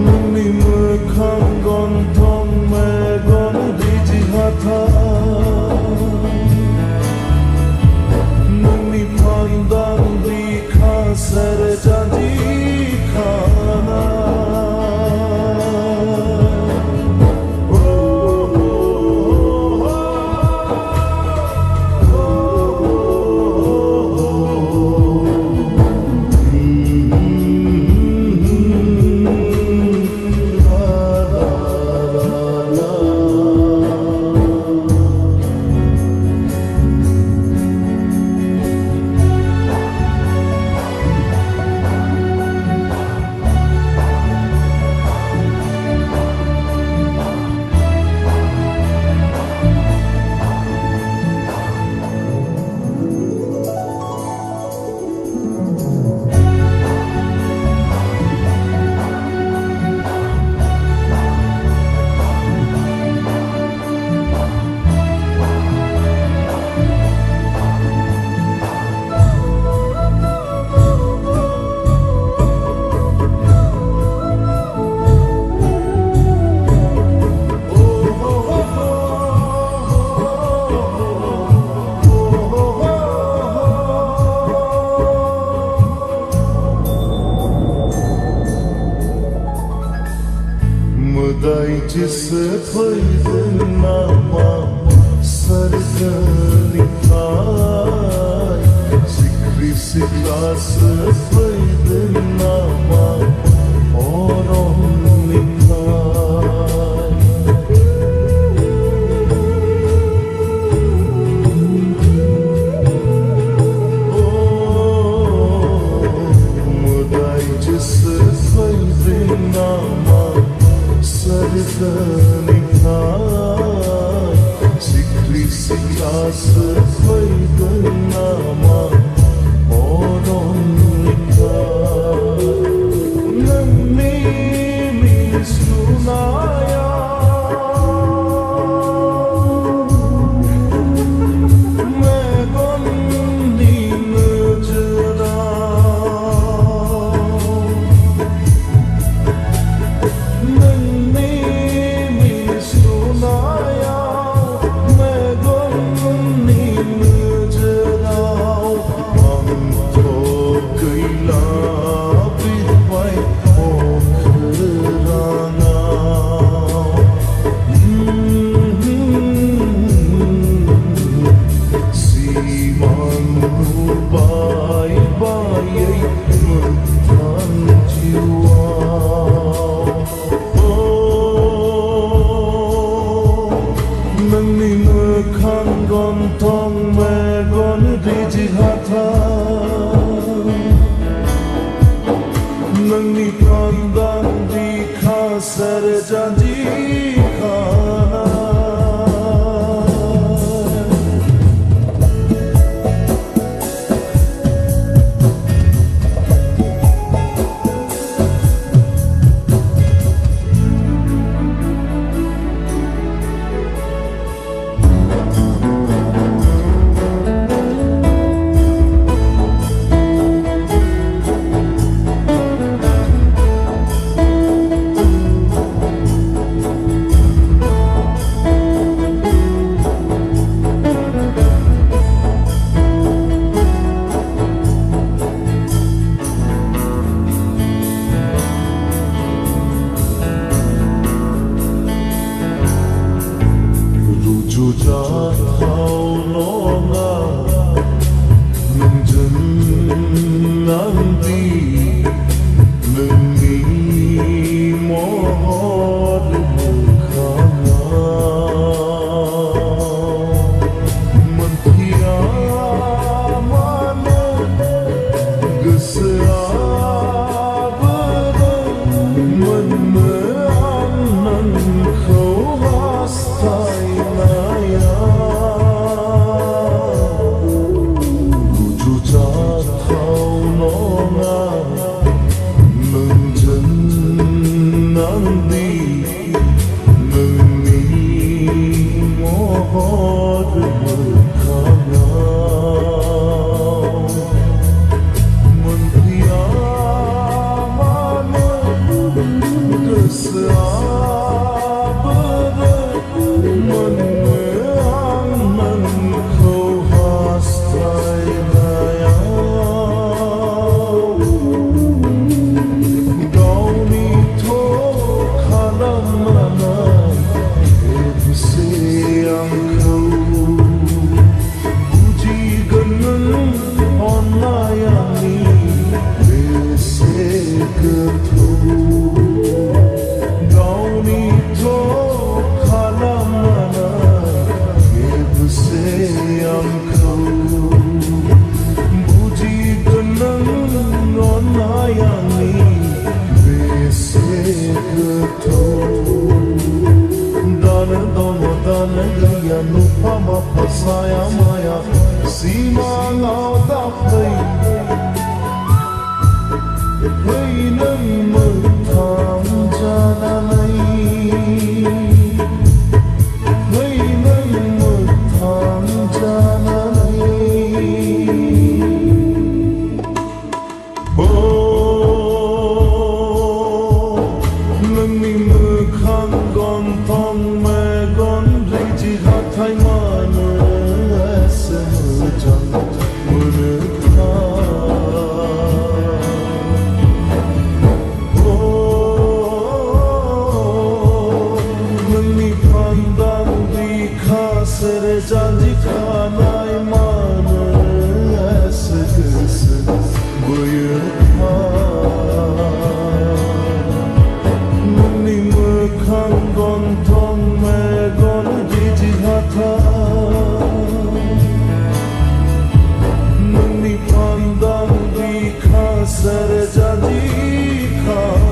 nungni mokhang gontong megon biji hata nungni pandang dikha ser janji khana Mudai jise faydın nama sargalikai Zikri siklası faydın nama oron nikai Mudai jise faydın nama sargalikai Zikri siklası faydın nama oron nikai Nangni misunaya megon di mejda Nangni mokhang gontong megon biji hata Nangni pandang dikha ser janji khana Jujur kau nona nunjun nanti nungi mohon mukhana mentia mana gesera bereng menmeanan kau hastai Jujur kau nona 너희는 못한 자나니 너희는 못한 자나니 너희 못한 건 덩매건 리지하타이 마는 에스무장 Sere janji khanai man aise kis buyha Nuni mukhan gon thong me gon jiji hatha Nuni pandan dikha sere janji khanai